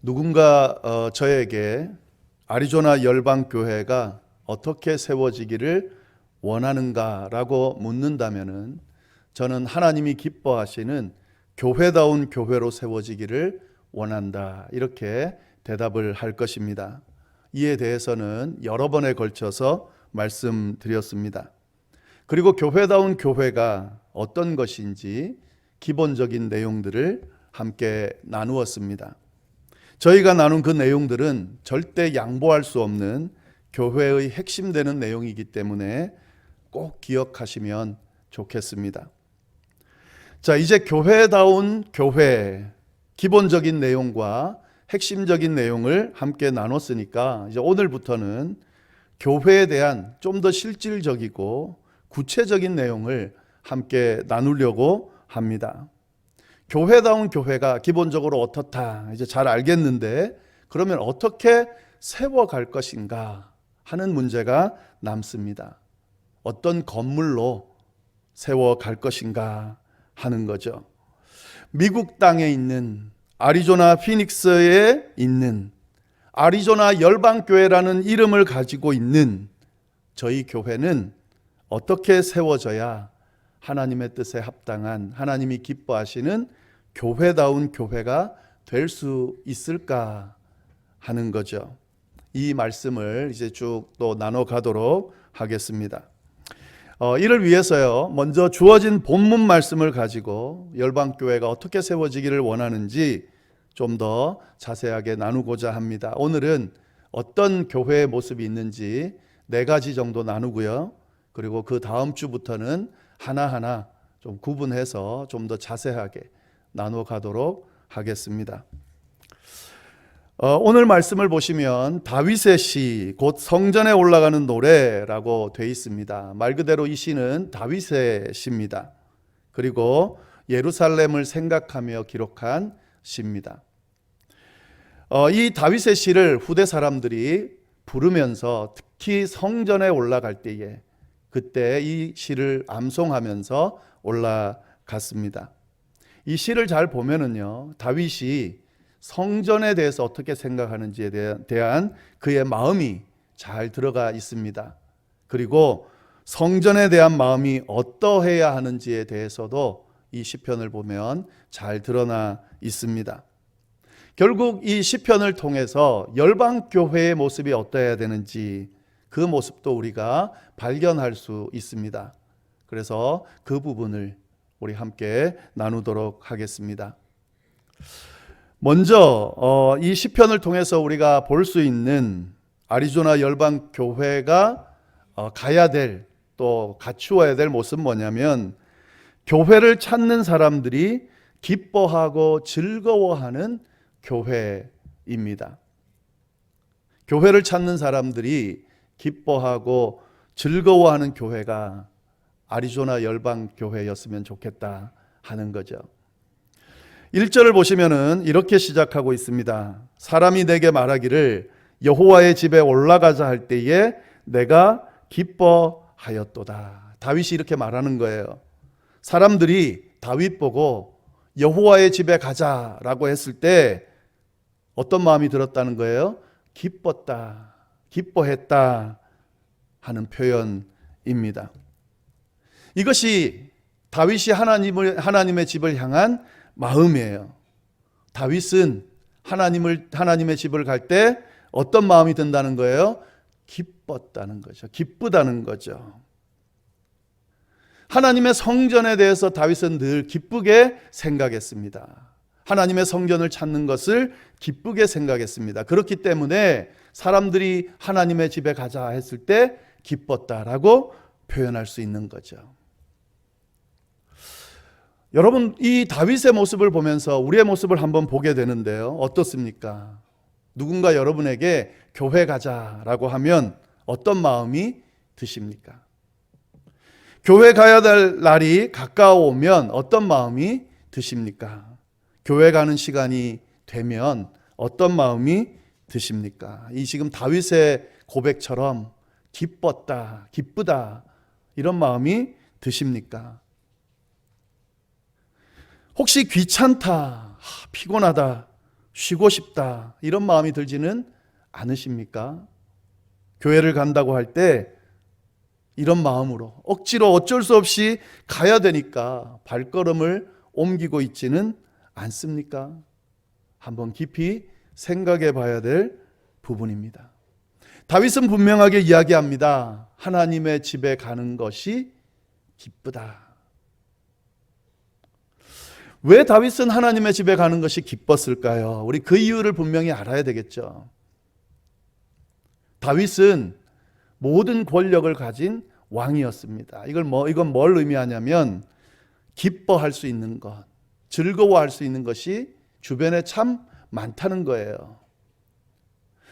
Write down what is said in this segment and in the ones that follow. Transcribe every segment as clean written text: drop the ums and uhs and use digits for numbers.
누군가 저에게 아리조나 열방교회가 어떻게 세워지기를 원하는가라고 묻는다면은 저는 하나님이 기뻐하시는 교회다운 교회로 세워지기를 원한다, 이렇게 대답을 할 것입니다. 이에 대해서는 여러 번에 걸쳐서 말씀드렸습니다. 그리고 교회다운 교회가 어떤 것인지 기본적인 내용들을 함께 나누었습니다. 저희가 나눈 그 내용들은 절대 양보할 수 없는 교회의 핵심되는 내용이기 때문에 꼭 기억하시면 좋겠습니다. 자, 이제 교회다운 교회 기본적인 내용과 핵심적인 내용을 함께 나눴으니까 이제 오늘부터는 교회에 대한 좀 더 실질적이고 구체적인 내용을 함께 나누려고 합니다. 교회다운 교회가 기본적으로 어떻다, 이제 잘 알겠는데 그러면 어떻게 세워갈 것인가 하는 문제가 남습니다. 어떤 건물로 세워갈 것인가 하는 거죠. 미국 땅에 있는 아리조나 피닉스에 있는 아리조나 열방교회라는 이름을 가지고 있는 저희 교회는 어떻게 세워져야 하나님의 뜻에 합당한, 하나님이 기뻐하시는 교회다운 교회가 될 수 있을까 하는 거죠. 이 말씀을 이제 쭉 또 나눠 가도록 하겠습니다. 이를 위해서요, 먼저 주어진 본문 말씀을 가지고 열방교회가 어떻게 세워지기를 원하는지 좀 더 자세하게 나누고자 합니다. 오늘은 어떤 교회의 모습이 있는지 4가지 정도 나누고요. 그리고 그 다음 주부터는 하나하나 좀 구분해서 좀 더 자세하게 나누어 가도록 하겠습니다. 오늘 말씀을 보시면 다윗의 시, 곧 성전에 올라가는 노래라고 되어 있습니다. 말 그대로 이 시는 다윗의 시입니다. 그리고 예루살렘을 생각하며 기록한 시입니다. 이 다윗의 시를 후대 사람들이 부르면서 특히 성전에 올라갈 때에 그때 이 시를 암송하면서 올라갔습니다. 이 시를 잘 보면은요, 다윗이 성전에 대해서 어떻게 생각하는지에 대한 그의 마음이 잘 들어가 있습니다. 그리고 성전에 대한 마음이 어떠해야 하는지에 대해서도 이 시편을 보면 잘 드러나 있습니다. 결국 이 시편을 통해서 열방교회의 모습이 어떠해야 되는지 그 모습도 우리가 발견할 수 있습니다. 그래서 그 부분을 우리 함께 나누도록 하겠습니다. 먼저 이 시편을 통해서 우리가 볼 수 있는 아리조나 열방교회가 가야 될, 또 갖추어야 될 모습은 뭐냐면 교회를 찾는 사람들이 기뻐하고 즐거워하는 교회입니다. 교회를 찾는 사람들이 기뻐하고 즐거워하는 교회가 아리조나 열방교회였으면 좋겠다 하는 거죠. 1절을 보시면은 이렇게 시작하고 있습니다. 사람이 내게 말하기를 여호와의 집에 올라가자 할 때에 내가 기뻐하였도다. 다윗이 이렇게 말하는 거예요. 사람들이 다윗 보고 여호와의 집에 가자라고 했을 때 어떤 마음이 들었다는 거예요? 기뻤다, 기뻐했다 하는 표현입니다. 이것이 다윗이 하나님의 집을 향한 마음이에요. 다윗은 하나님의 집을 갈 때 어떤 마음이 든다는 거예요? 기뻤다는 거죠. 기쁘다는 거죠. 하나님의 성전에 대해서 다윗은 늘 기쁘게 생각했습니다. 하나님의 성전을 찾는 것을 기쁘게 생각했습니다. 그렇기 때문에 사람들이 하나님의 집에 가자 했을 때 기뻤다라고 표현할 수 있는 거죠. 여러분, 이 다윗의 모습을 보면서 우리의 모습을 한번 보게 되는데요. 어떻습니까? 누군가 여러분에게 교회 가자라고 하면 어떤 마음이 드십니까? 교회 가야 될 날이 가까워오면 어떤 마음이 드십니까? 교회 가는 시간이 되면 어떤 마음이 드십니까? 이 지금 다윗의 고백처럼 기뻤다, 기쁘다 이런 마음이 드십니까? 혹시 귀찮다, 피곤하다, 쉬고 싶다, 이런 마음이 들지는 않으십니까? 교회를 간다고 할 때 이런 마음으로 억지로 어쩔 수 없이 가야 되니까 발걸음을 옮기고 있지는 않습니까? 한번 깊이 생각해 봐야 될 부분입니다. 다윗은 분명하게 이야기합니다. 하나님의 집에 가는 것이 기쁘다. 왜 다윗은 하나님의 집에 가는 것이 기뻤을까요? 우리 그 이유를 분명히 알아야 되겠죠. 다윗은 모든 권력을 가진 왕이었습니다. 이건 뭘 의미하냐면 기뻐할 수 있는 것, 즐거워할 수 있는 것이 주변에 참 많다는 거예요.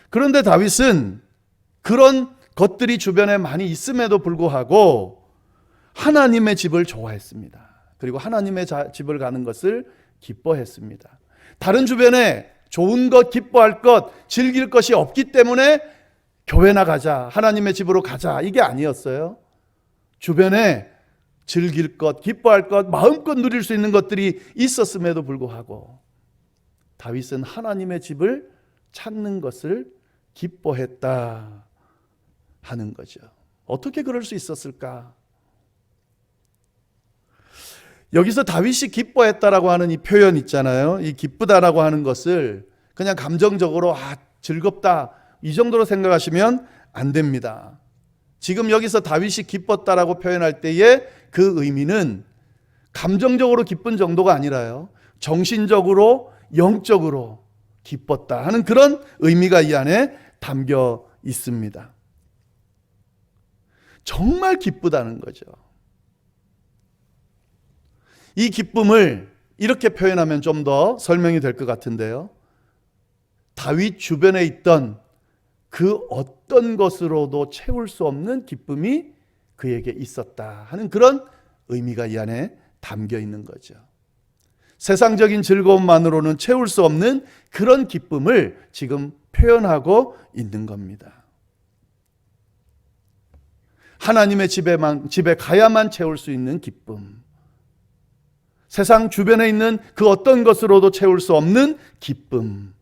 그런데 다윗은 그런 것들이 주변에 많이 있음에도 불구하고 하나님의 집을 좋아했습니다. 그리고 하나님의 집을 가는 것을 기뻐했습니다. 다른 주변에 좋은 것, 기뻐할 것, 즐길 것이 없기 때문에 교회나 가자, 하나님의 집으로 가자, 이게 아니었어요. 주변에 즐길 것, 기뻐할 것, 마음껏 누릴 수 있는 것들이 있었음에도 불구하고 다윗은 하나님의 집을 찾는 것을 기뻐했다 하는 거죠. 어떻게 그럴 수 있었을까? 여기서 다윗이 기뻐했다라고 하는 이 표현 있잖아요. 이 기쁘다라고 하는 것을 그냥 감정적으로 즐겁다, 이 정도로 생각하시면 안 됩니다. 지금 여기서 다윗이 기뻤다라고 표현할 때의 그 의미는 감정적으로 기쁜 정도가 아니라요, 정신적으로, 영적으로 기뻤다 하는 그런 의미가 이 안에 담겨 있습니다. 정말 기쁘다는 거죠. 이 기쁨을 이렇게 표현하면 좀 더 설명이 될 것 같은데요. 다윗 주변에 있던 그 어떤 것으로도 채울 수 없는 기쁨이 그에게 있었다 하는 그런 의미가 이 안에 담겨 있는 거죠. 세상적인 즐거움만으로는 채울 수 없는 그런 기쁨을 지금 표현하고 있는 겁니다. 하나님의 집에 가야만 채울 수 있는 기쁨. 세상 주변에 있는 그 어떤 것으로도 채울 수 없는 기쁨.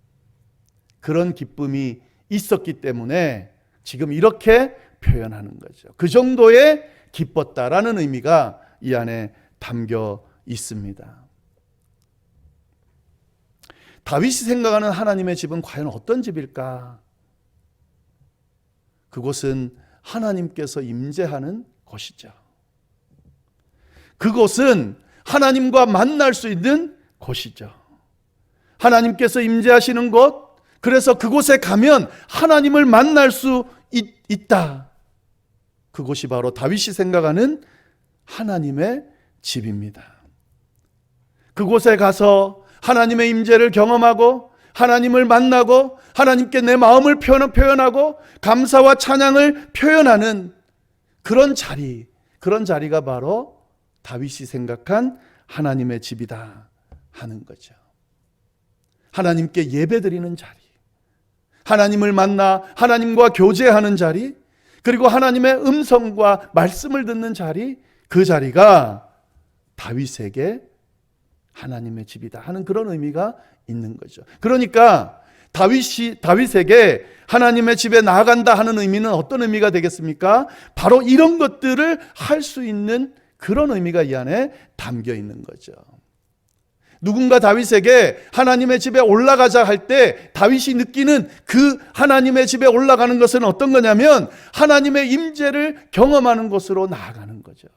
그런 기쁨이 있었기 때문에 지금 이렇게 표현하는 거죠. 그 정도의 기뻤다라는 의미가 이 안에 담겨 있습니다. 다윗이 생각하는 하나님의 집은 과연 어떤 집일까? 그곳은 하나님께서 임재하는 곳이죠. 그곳은 하나님과 만날 수 있는 곳이죠. 하나님께서 임재하시는 곳, 그래서 그곳에 가면 하나님을 만날 수 있다. 그곳이 바로 다윗이 생각하는 하나님의 집입니다. 그곳에 가서 하나님의 임재를 경험하고 하나님을 만나고 하나님께 내 마음을 표현하고 감사와 찬양을 표현하는 그런 자리가 바로 다윗이 생각한 하나님의 집이다 하는 거죠. 하나님께 예배드리는 자리, 하나님을 만나 하나님과 교제하는 자리, 그리고 하나님의 음성과 말씀을 듣는 자리, 그 자리가 다윗에게 하나님의 집이다 하는 그런 의미가 있는 거죠. 그러니까 다윗에게 하나님의 집에 나아간다 하는 의미는 어떤 의미가 되겠습니까? 바로 이런 것들을 할 수 있는 그런 의미가 이 안에 담겨 있는 거죠. 누군가 다윗에게 하나님의 집에 올라가자 할 때 다윗이 느끼는 그 하나님의 집에 올라가는 것은 어떤 거냐면 하나님의 임재를 경험하는 곳으로 나아가는 거죠.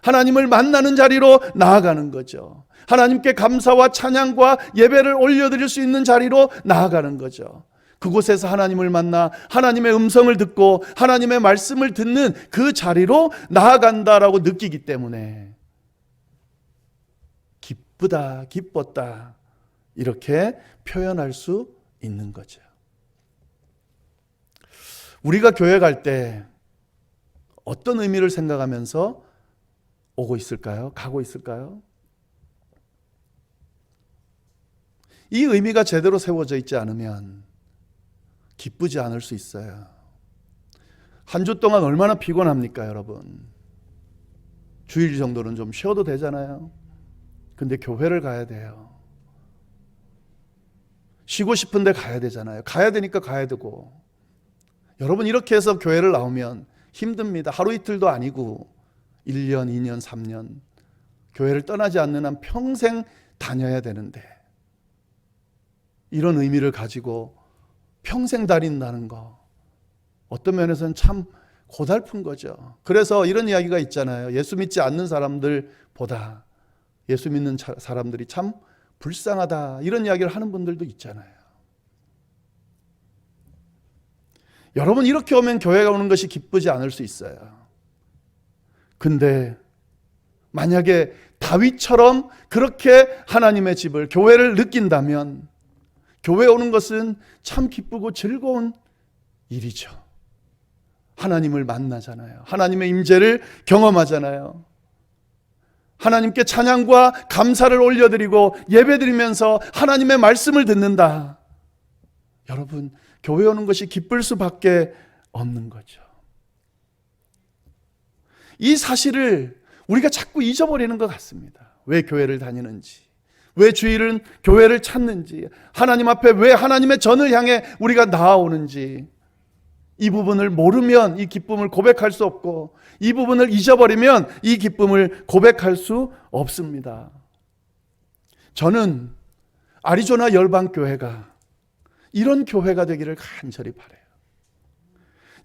하나님을 만나는 자리로 나아가는 거죠. 하나님께 감사와 찬양과 예배를 올려드릴 수 있는 자리로 나아가는 거죠. 그곳에서 하나님을 만나 하나님의 음성을 듣고 하나님의 말씀을 듣는 그 자리로 나아간다라고 느끼기 때문에 기쁘다, 기뻤다 이렇게 표현할 수 있는 거죠. 우리가 교회 갈 때 어떤 의미를 생각하면서 오고 있을까요? 가고 있을까요? 이 의미가 제대로 세워져 있지 않으면 기쁘지 않을 수 있어요. 한 주 동안 얼마나 피곤합니까, 여러분? 주일 정도는 좀 쉬어도 되잖아요. 근데 교회를 가야 돼요. 쉬고 싶은데 가야 되잖아요. 가야 되니까 가야 되고. 여러분 이렇게 해서 교회를 나오면 힘듭니다. 하루 이틀도 아니고 1년, 2년, 3년 교회를 떠나지 않는 한 평생 다녀야 되는데 이런 의미를 가지고 평생 다닌다는 거 어떤 면에서는 참 고달픈 거죠. 그래서 이런 이야기가 있잖아요. 예수 믿지 않는 사람들보다 예수 믿는 사람들이 참 불쌍하다 이런 이야기를 하는 분들도 있잖아요. 여러분 이렇게 오면 교회가 오는 것이 기쁘지 않을 수 있어요. 근데 만약에 다윗처럼 그렇게 하나님의 집을 교회를 느낀다면 교회 오는 것은 참 기쁘고 즐거운 일이죠. 하나님을 만나잖아요. 하나님의 임재를 경험하잖아요. 하나님께 찬양과 감사를 올려드리고 예배드리면서 하나님의 말씀을 듣는다. 여러분 교회 오는 것이 기쁠 수밖에 없는 거죠. 이 사실을 우리가 자꾸 잊어버리는 것 같습니다. 왜 교회를 다니는지, 왜 주일은 교회를 찾는지, 하나님 앞에 왜 하나님의 전을 향해 우리가 나아오는지 이 부분을 모르면 이 기쁨을 고백할 수 없고 이 부분을 잊어버리면 이 기쁨을 고백할 수 없습니다. 저는 아리조나 열방교회가 이런 교회가 되기를 간절히 바라요.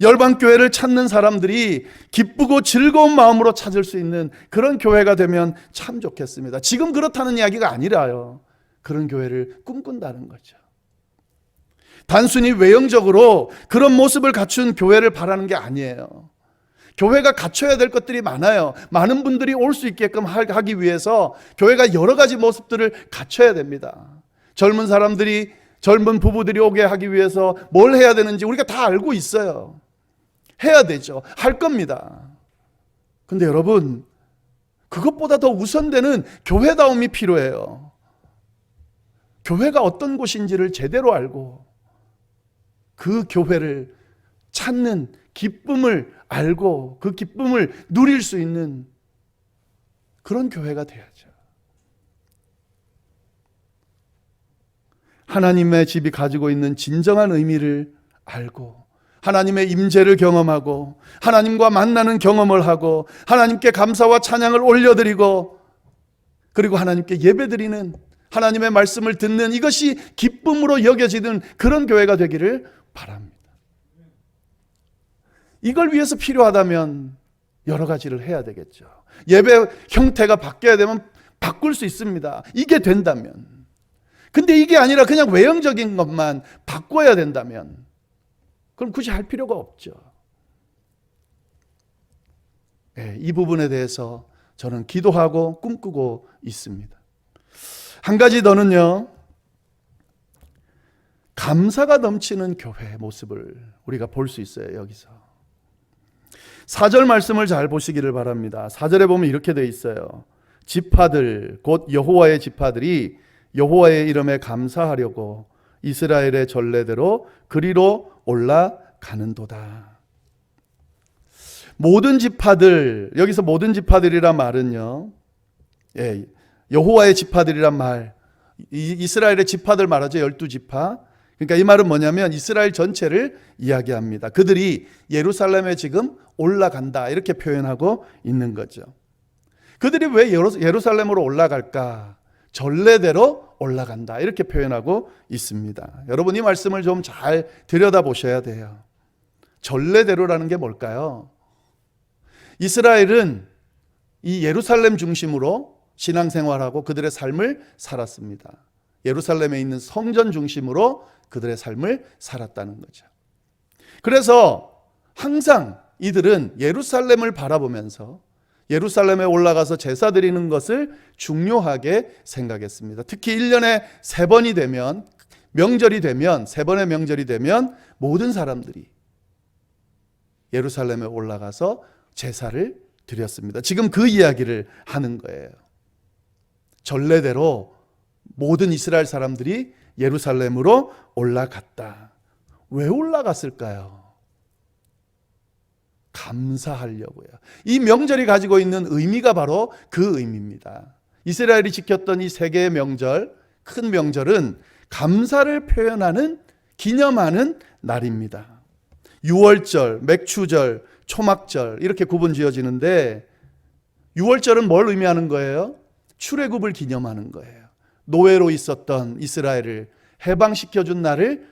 열방교회를 찾는 사람들이 기쁘고 즐거운 마음으로 찾을 수 있는 그런 교회가 되면 참 좋겠습니다. 지금 그렇다는 이야기가 아니라요. 그런 교회를 꿈꾼다는 거죠. 단순히 외형적으로 그런 모습을 갖춘 교회를 바라는 게 아니에요. 교회가 갖춰야 될 것들이 많아요. 많은 분들이 올 수 있게끔 하기 위해서 교회가 여러 가지 모습들을 갖춰야 됩니다. 젊은 부부들이 오게 하기 위해서 뭘 해야 되는지 우리가 다 알고 있어요. 해야 되죠. 할 겁니다. 근데 여러분, 그것보다 더 우선되는 교회다움이 필요해요. 교회가 어떤 곳인지를 제대로 알고 그 교회를 찾는 기쁨을 알고 그 기쁨을 누릴 수 있는 그런 교회가 돼야죠. 하나님의 집이 가지고 있는 진정한 의미를 알고 하나님의 임재를 경험하고 하나님과 만나는 경험을 하고 하나님께 감사와 찬양을 올려드리고 그리고 하나님께 예배드리는 하나님의 말씀을 듣는 이것이 기쁨으로 여겨지는 그런 교회가 되기를 바랍니다. 이걸 위해서 필요하다면 여러 가지를 해야 되겠죠. 예배 형태가 바뀌어야 되면 바꿀 수 있습니다. 이게 된다면. 근데 이게 아니라 그냥 외형적인 것만 바꿔야 된다면 그럼 굳이 할 필요가 없죠. 네, 이 부분에 대해서 저는 기도하고 꿈꾸고 있습니다. 한 가지 더는요. 감사가 넘치는 교회의 모습을 우리가 볼 수 있어요. 여기서 4절 말씀을 잘 보시기를 바랍니다. 4절에 보면 이렇게 돼 있어요. 지파들 곧 여호와의 지파들이 여호와의 이름에 감사하려고 이스라엘의 전례대로 그리로 올라가는도다. 모든 지파들, 여기서 모든 지파들이란 말은요, 여호와의 지파들이란 말, 이스라엘의 지파들 말하죠. 12지파. 그러니까 이 말은 뭐냐면 이스라엘 전체를 이야기합니다. 그들이 예루살렘에 지금 올라간다 이렇게 표현하고 있는 거죠. 그들이 왜 예루살렘으로 올라갈까? 전례대로 올라간다 이렇게 표현하고 있습니다. 여러분 이 말씀을 좀 잘 들여다보셔야 돼요. 전례대로라는 게 뭘까요? 이스라엘은 이 예루살렘 중심으로 신앙생활하고 그들의 삶을 살았습니다. 예루살렘에 있는 성전 중심으로 그들의 삶을 살았다는 거죠. 그래서 항상 이들은 예루살렘을 바라보면서 예루살렘에 올라가서 제사 드리는 것을 중요하게 생각했습니다. 특히 1년에 3번이 되면, 명절이 되면, 3번의 명절이 되면 모든 사람들이 예루살렘에 올라가서 제사를 드렸습니다. 지금 그 이야기를 하는 거예요. 전례대로 모든 이스라엘 사람들이 예루살렘으로 올라갔다. 왜 올라갔을까요? 감사하려고요. 이 명절이 가지고 있는 의미가 바로 그 의미입니다. 이스라엘이 지켰던 이 3개의 명절, 큰 명절은 감사를 표현하는, 기념하는 날입니다. 유월절, 맥추절, 초막절 이렇게 구분 지어지는데, 유월절은 뭘 의미하는 거예요? 출애굽을 기념하는 거예요. 노예로 있었던 이스라엘을 해방시켜준 날을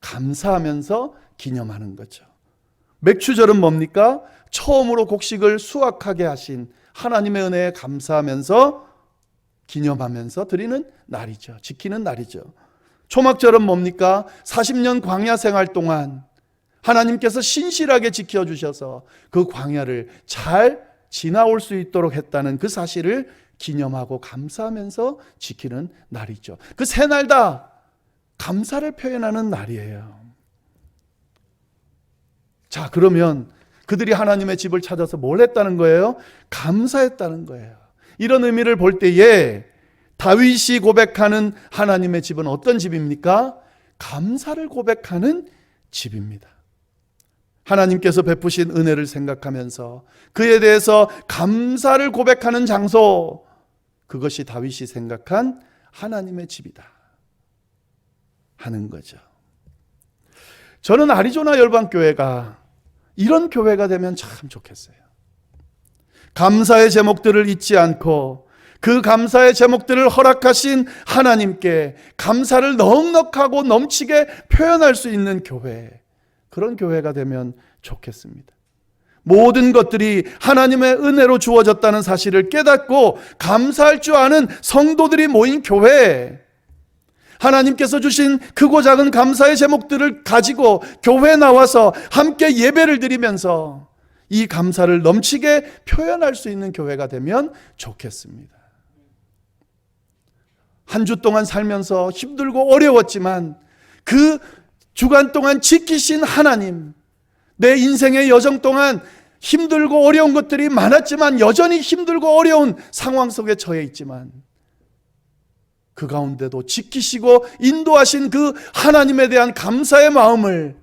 감사하면서 기념하는 거죠. 맥추절은 뭡니까? 처음으로 곡식을 수확하게 하신 하나님의 은혜에 감사하면서 기념하면서 드리는 날이죠. 지키는 날이죠. 초막절은 뭡니까? 40년 광야 생활 동안 하나님께서 신실하게 지켜주셔서 그 광야를 잘 지나올 수 있도록 했다는 그 사실을 기념하고 감사하면서 지키는 날이죠. 그 세 날 다 감사를 표현하는 날이에요. 자, 그러면 그들이 하나님의 집을 찾아서 뭘 했다는 거예요? 감사했다는 거예요. 이런 의미를 볼 때에 다윗이 고백하는 하나님의 집은 어떤 집입니까? 감사를 고백하는 집입니다. 하나님께서 베푸신 은혜를 생각하면서 그에 대해서 감사를 고백하는 장소, 그것이 다윗이 생각한 하나님의 집이다 하는 거죠. 저는 아리조나 열방교회가 이런 교회가 되면 참 좋겠어요. 감사의 제목들을 잊지 않고 그 감사의 제목들을 허락하신 하나님께 감사를 넉넉하고 넘치게 표현할 수 있는 교회, 그런 교회가 되면 좋겠습니다. 모든 것들이 하나님의 은혜로 주어졌다는 사실을 깨닫고 감사할 줄 아는 성도들이 모인 교회, 하나님께서 주신 크고 작은 감사의 제목들을 가지고 교회에 나와서 함께 예배를 드리면서 이 감사를 넘치게 표현할 수 있는 교회가 되면 좋겠습니다. 한 주 동안 살면서 힘들고 어려웠지만 그 주간 동안 지키신 하나님, 내 인생의 여정 동안 힘들고 어려운 것들이 많았지만 여전히 힘들고 어려운 상황 속에 처해 있지만 그 가운데도 지키시고 인도하신 그 하나님에 대한 감사의 마음을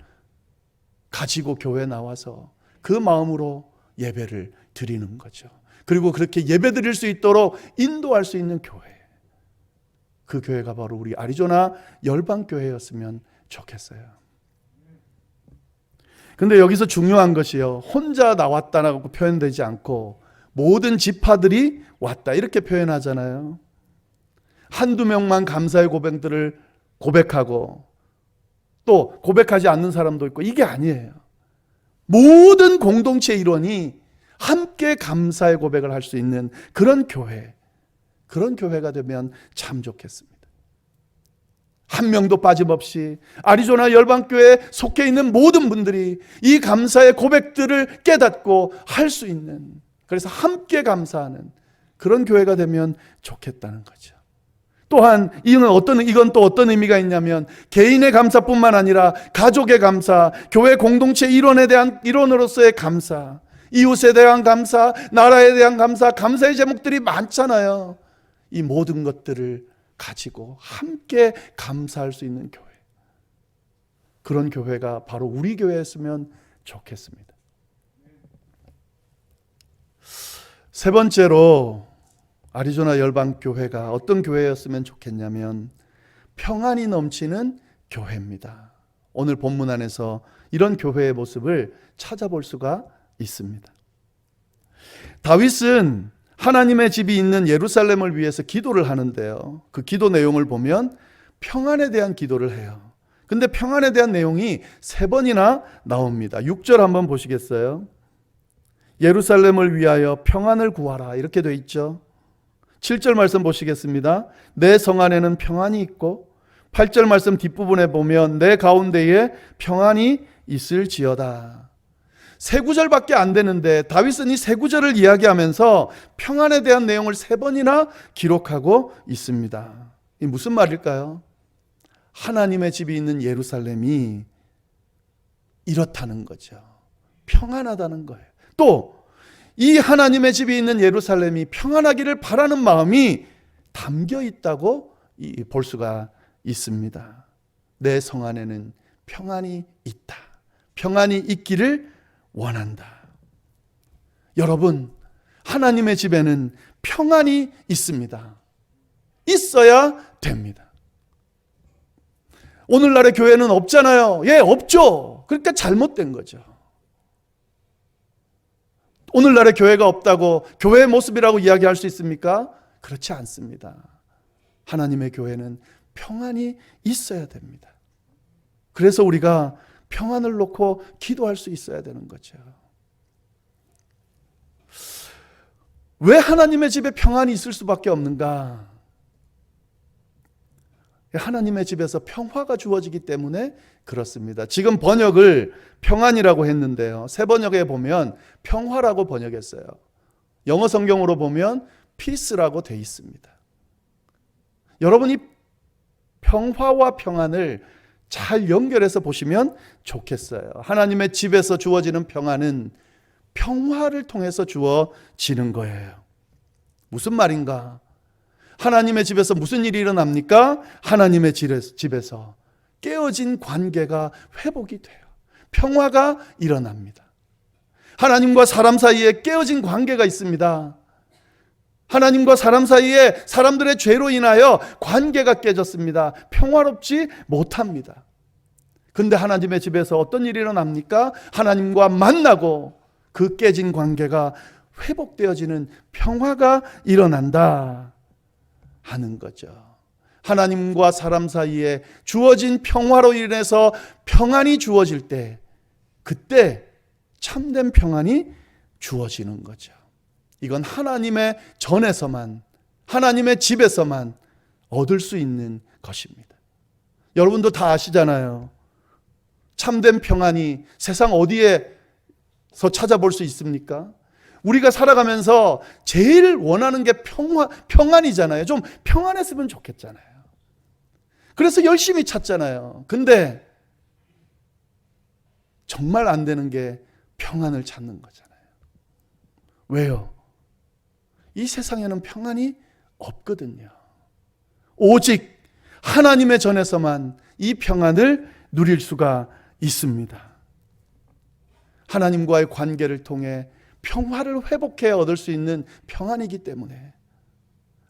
가지고 교회에 나와서 그 마음으로 예배를 드리는 거죠. 그리고 그렇게 예배 드릴 수 있도록 인도할 수 있는 교회, 그 교회가 바로 우리 아리조나 열방교회였으면 좋겠어요. 근데 여기서 중요한 것이요, 혼자 나왔다라고 표현되지 않고 모든 지파들이 왔다 이렇게 표현하잖아요. 한두 명만 감사의 고백들을 고백하고 또 고백하지 않는 사람도 있고, 이게 아니에요. 모든 공동체 일원이 함께 감사의 고백을 할 수 있는 그런 교회, 그런 교회가 되면 참 좋겠습니다. 한 명도 빠짐없이 아리조나 열방교회에 속해 있는 모든 분들이 이 감사의 고백들을 깨닫고 할 수 있는, 그래서 함께 감사하는 그런 교회가 되면 좋겠다는 거죠. 또한 이건 또 어떤 의미가 있냐면, 개인의 감사뿐만 아니라 가족의 감사, 교회 공동체 일원으로서의 감사, 이웃에 대한 감사, 나라에 대한 감사, 감사의 제목들이 많잖아요. 이 모든 것들을 가지고 함께 감사할 수 있는 교회, 그런 교회가 바로 우리 교회였으면 좋겠습니다. 세 번째로 아리조나 열방교회가 어떤 교회였으면 좋겠냐면 평안이 넘치는 교회입니다. 오늘 본문 안에서 이런 교회의 모습을 찾아볼 수가 있습니다. 다윗은 하나님의 집이 있는 예루살렘을 위해서 기도를 하는데요, 그 기도 내용을 보면 평안에 대한 기도를 해요. 근데 평안에 대한 내용이 3번이나 나옵니다. 6절 한번 보시겠어요? 예루살렘을 위하여 평안을 구하라 이렇게 돼 있죠. 7절 말씀 보시겠습니다. 내 성 안에는 평안이 있고, 8절 말씀 뒷부분에 보면 내 가운데에 평안이 있을지어다. 3구절밖에 안 되는데 다윗은 이 3구절을 이야기하면서 평안에 대한 내용을 3번이나 기록하고 있습니다. 이 무슨 말일까요? 하나님의 집이 있는 예루살렘이 이렇다는 거죠. 평안하다는 거예요. 또 이 하나님의 집이 있는 예루살렘이 평안하기를 바라는 마음이 담겨 있다고 볼 수가 있습니다. 내 성 안에는 평안이 있다. 평안이 있기를 원한다. 여러분, 하나님의 집에는 평안이 있습니다. 있어야 됩니다. 오늘날의 교회는 없잖아요. 예, 없죠. 그러니까 잘못된 거죠. 오늘날의 교회가 없다고 교회의 모습이라고 이야기할 수 있습니까? 그렇지 않습니다. 하나님의 교회는 평안이 있어야 됩니다. 그래서 우리가 평안을 놓고 기도할 수 있어야 되는 거죠. 왜 하나님의 집에 평안이 있을 수밖에 없는가? 하나님의 집에서 평화가 주어지기 때문에 그렇습니다. 지금 번역을 평안이라고 했는데요, 새 번역에 보면 평화라고 번역했어요. 영어 성경으로 보면 peace라고 돼 있습니다. 여러분이 평화와 평안을 잘 연결해서 보시면 좋겠어요. 하나님의 집에서 주어지는 평안은 평화를 통해서 주어지는 거예요. 무슨 말인가? 하나님의 집에서 무슨 일이 일어납니까? 하나님의 집에서 깨어진 관계가 회복이 돼요. 평화가 일어납니다. 하나님과 사람 사이에 깨어진 관계가 있습니다. 하나님과 사람 사이에 사람들의 죄로 인하여 관계가 깨졌습니다. 평화롭지 못합니다. 근데 하나님의 집에서 어떤 일이 일어납니까? 하나님과 만나고 그 깨진 관계가 회복되어지는 평화가 일어난다 하는 거죠. 하나님과 사람 사이에 주어진 평화로 인해서 평안이 주어질 때, 그때 참된 평안이 주어지는 거죠. 이건 하나님의 전에서만, 하나님의 집에서만 얻을 수 있는 것입니다. 여러분도 다 아시잖아요. 참된 평안이 세상 어디에서 찾아볼 수 있습니까? 우리가 살아가면서 제일 원하는 게 평안이잖아요. 좀 평안했으면 좋겠잖아요. 그래서 열심히 찾잖아요. 근데 정말 안 되는 게 평안을 찾는 거잖아요. 왜요? 이 세상에는 평안이 없거든요. 오직 하나님의 전에서만 이 평안을 누릴 수가 있습니다. 하나님과의 관계를 통해 평화를 회복해 얻을 수 있는 평안이기 때문에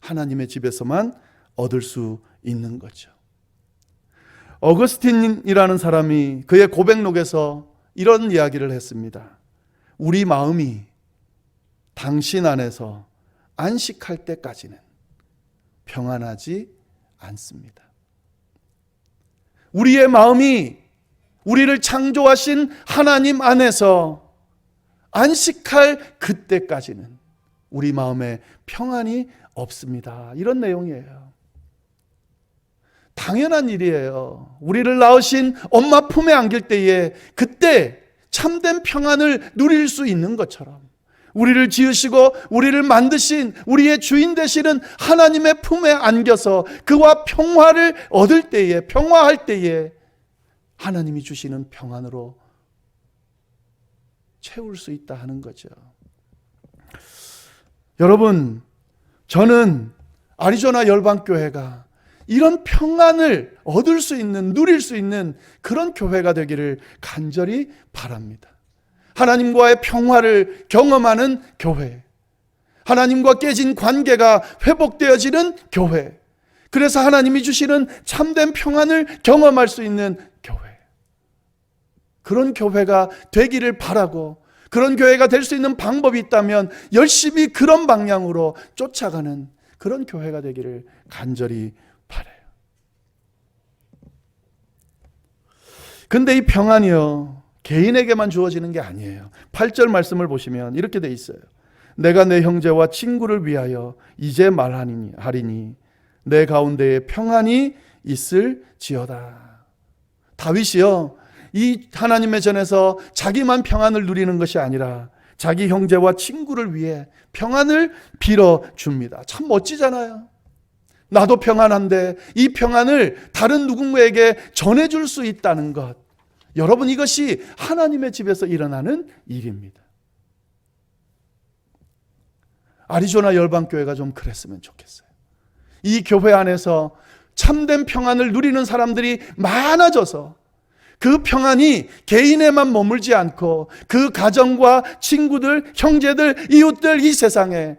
하나님의 집에서만 얻을 수 있는 거죠. 어거스틴이라는 사람이 그의 고백록에서 이런 이야기를 했습니다. 우리 마음이 당신 안에서 안식할 때까지는 평안하지 않습니다. 우리의 마음이 우리를 창조하신 하나님 안에서 안식할 그때까지는 우리 마음에 평안이 없습니다. 이런 내용이에요. 당연한 일이에요. 우리를 낳으신 엄마 품에 안길 때에 그때 참된 평안을 누릴 수 있는 것처럼 우리를 지으시고 우리를 만드신 우리의 주인 되시는 하나님의 품에 안겨서 그와 평화를 얻을 때에, 평화할 때에 하나님이 주시는 평안으로 채울 수 있다 하는 거죠. 여러분, 저는 아리조나 열방교회가 이런 평안을 얻을 수 있는, 누릴 수 있는 그런 교회가 되기를 간절히 바랍니다. 하나님과의 평화를 경험하는 교회, 하나님과 깨진 관계가 회복되어지는 교회, 그래서 하나님이 주시는 참된 평안을 경험할 수 있는 교회, 그런 교회가 되기를 바라고, 그런 교회가 될 수 있는 방법이 있다면 열심히 그런 방향으로 쫓아가는 그런 교회가 되기를 간절히 바라요. 근데 이 평안이요, 개인에게만 주어지는 게 아니에요. 8절 말씀을 보시면 이렇게 돼 있어요. 내가 내 형제와 친구를 위하여 이제 말하리니 내 가운데에 평안이 있을지어다. 다윗이요, 이 하나님의 전에서 자기만 평안을 누리는 것이 아니라 자기 형제와 친구를 위해 평안을 빌어줍니다. 참 멋지잖아요. 나도 평안한데 이 평안을 다른 누군가에게 전해줄 수 있다는 것, 여러분, 이것이 하나님의 집에서 일어나는 일입니다. 아리조나 열방교회가 좀 그랬으면 좋겠어요. 이 교회 안에서 참된 평안을 누리는 사람들이 많아져서 그 평안이 개인에만 머물지 않고 그 가정과 친구들, 형제들, 이웃들, 이 세상에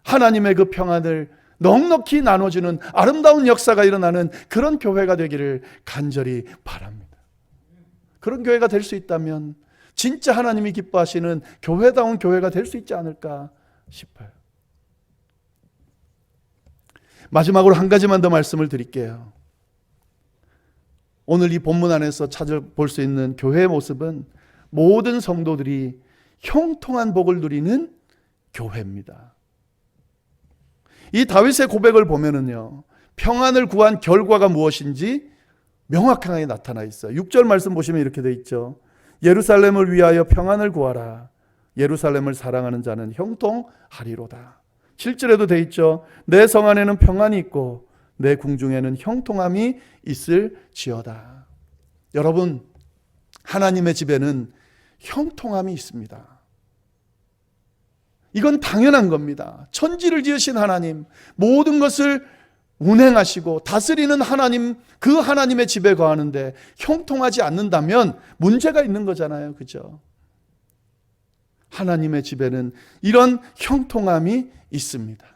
하나님의 그 평안을 넉넉히 나눠주는 아름다운 역사가 일어나는 그런 교회가 되기를 간절히 바랍니다. 그런 교회가 될 수 있다면 진짜 하나님이 기뻐하시는 교회다운 교회가 될 수 있지 않을까 싶어요. 마지막으로 한 가지만 더 말씀을 드릴게요. 오늘 이 본문 안에서 찾아볼 수 있는 교회의 모습은 모든 성도들이 형통한 복을 누리는 교회입니다. 이 다윗의 고백을 보면은요, 평안을 구한 결과가 무엇인지 명확하게 나타나 있어요. 6절 말씀 보시면 이렇게 돼 있죠. 예루살렘을 위하여 평안을 구하라. 예루살렘을 사랑하는 자는 형통하리로다. 7절에도 돼 있죠. 내 성 안에는 평안이 있고 내 궁중에는 형통함이 있을지어다. 여러분, 하나님의 집에는 형통함이 있습니다. 이건 당연한 겁니다. 천지를 지으신 하나님, 모든 것을 운행하시고 다스리는 하나님, 그 하나님의 집에 거하는데 형통하지 않는다면 문제가 있는 거잖아요. 그죠? 하나님의 집에는 이런 형통함이 있습니다.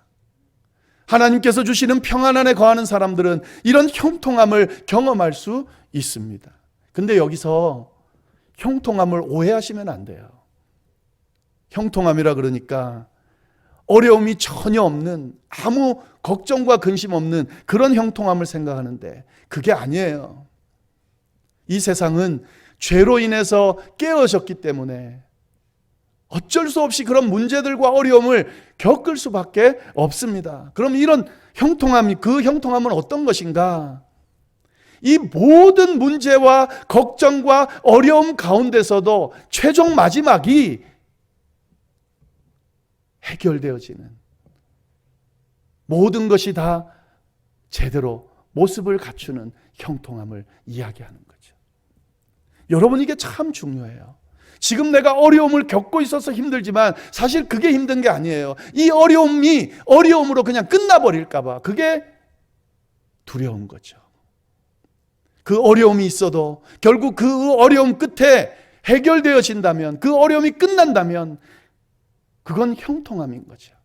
하나님께서 주시는 평안 안에 거하는 사람들은 이런 형통함을 경험할 수 있습니다. 근데 여기서 형통함을 오해하시면 안 돼요. 형통함이라 그러니까 어려움이 전혀 없는, 아무 걱정과 근심 없는 그런 형통함을 생각하는데 그게 아니에요. 이 세상은 죄로 인해서 깨어졌기 때문에 어쩔 수 없이 그런 문제들과 어려움을 겪을 수밖에 없습니다. 그럼 이런 형통함이, 그 형통함은 어떤 것인가? 이 모든 문제와 걱정과 어려움 가운데서도 최종 마지막이 해결되어지는, 모든 것이 다 제대로 모습을 갖추는 형통함을 이야기하는 거죠. 여러분, 이게 참 중요해요. 지금 내가 어려움을 겪고 있어서 힘들지만 사실 그게 힘든 게 아니에요. 이 어려움이 어려움으로 그냥 끝나버릴까 봐 그게 두려운 거죠. 그 어려움이 있어도 결국 그 어려움 끝에 해결되어진다면, 그 어려움이 끝난다면 그건 형통함인 거죠.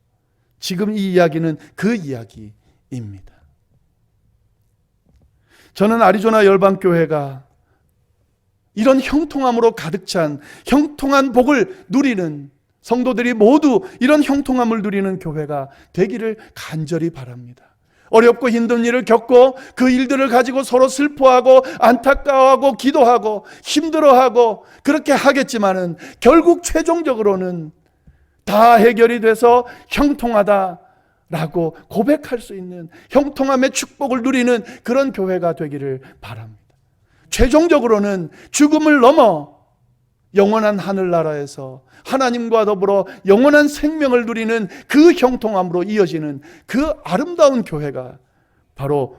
지금 이 이야기는 그 이야기입니다. 저는 아리조나 열방교회가 이런 형통함으로 가득 찬 형통한 복을 누리는, 성도들이 모두 이런 형통함을 누리는 교회가 되기를 간절히 바랍니다. 어렵고 힘든 일을 겪고 그 일들을 가지고 서로 슬퍼하고 안타까워하고 기도하고 힘들어하고 그렇게 하겠지만은 결국 최종적으로는 다 해결이 돼서 형통하다라고 고백할 수 있는, 형통함의 축복을 누리는 그런 교회가 되기를 바랍니다. 최종적으로는 죽음을 넘어 영원한 하늘나라에서 하나님과 더불어 영원한 생명을 누리는 그 형통함으로 이어지는 그 아름다운 교회가 바로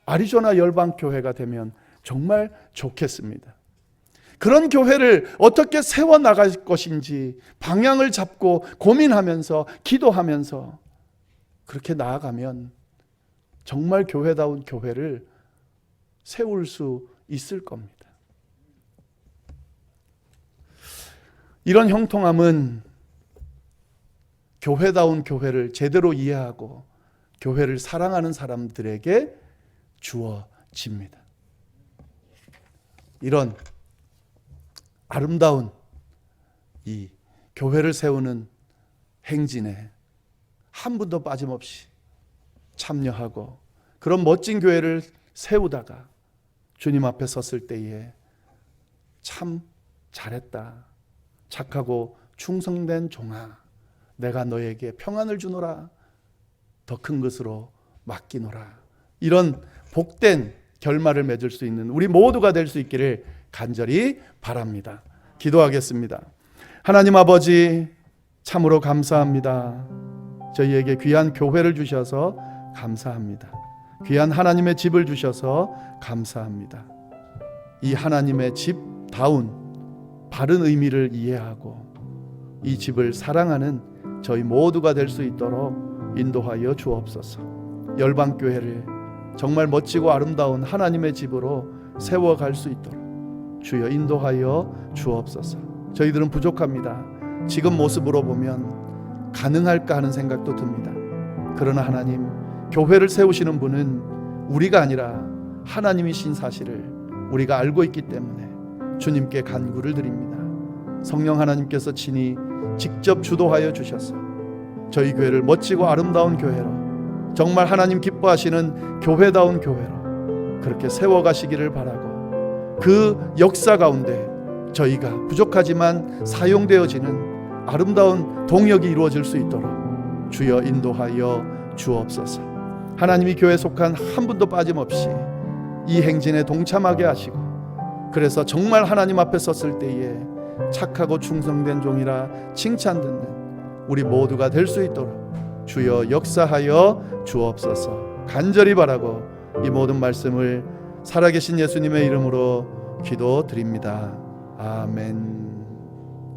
아리조나 열방교회가 되면 정말 좋겠습니다. 그런 교회를 어떻게 세워나갈 것인지 방향을 잡고 고민하면서 기도하면서 그렇게 나아가면 정말 교회다운 교회를 세울 수 있을 겁니다. 이런 형통함은 교회다운 교회를 제대로 이해하고 교회를 사랑하는 사람들에게 주어집니다. 이런 아름다운 이 교회를 세우는 행진에 한 분도 빠짐없이 참여하고 그런 멋진 교회를 세우다가 주님 앞에 섰을 때에 참 잘했다, 착하고 충성된 종아, 내가 너에게 평안을 주노라, 더 큰 것으로 맡기노라, 이런 복된 결말을 맺을 수 있는 우리 모두가 될 수 있기를 간절히 바랍니다. 기도하겠습니다. 하나님 아버지, 참으로 감사합니다. 저희에게 귀한 교회를 주셔서 감사합니다. 귀한 하나님의 집을 주셔서 감사합니다. 이 하나님의 집다운 바른 의미를 이해하고 이 집을 사랑하는 저희 모두가 될 수 있도록 인도하여 주옵소서. 열방교회를 정말 멋지고 아름다운 하나님의 집으로 세워갈 수 있도록 주여 인도하여 주옵소서. 저희들은 부족합니다. 지금 모습으로 보면 가능할까 하는 생각도 듭니다. 그러나 하나님, 교회를 세우시는 분은 우리가 아니라 하나님이신 사실을 우리가 알고 있기 때문에 주님께 간구를 드립니다. 성령 하나님께서 친히 직접 주도하여 주셔서 저희 교회를 멋지고 아름다운 교회로, 정말 하나님 기뻐하시는 교회다운 교회로 그렇게 세워가시기를 바라고, 그 역사 가운데 저희가 부족하지만 사용되어지는 아름다운 동역이 이루어질 수 있도록 주여 인도하여 주옵소서. 하나님이 교회에 속한 한 분도 빠짐없이 이 행진에 동참하게 하시고, 그래서 정말 하나님 앞에 섰을 때에 착하고 충성된 종이라 칭찬 듣는 우리 모두가 될 수 있도록 주여 역사하여 주옵소서. 간절히 바라고 이 모든 말씀을 살아계신 예수님의 이름으로 기도드립니다. 아멘.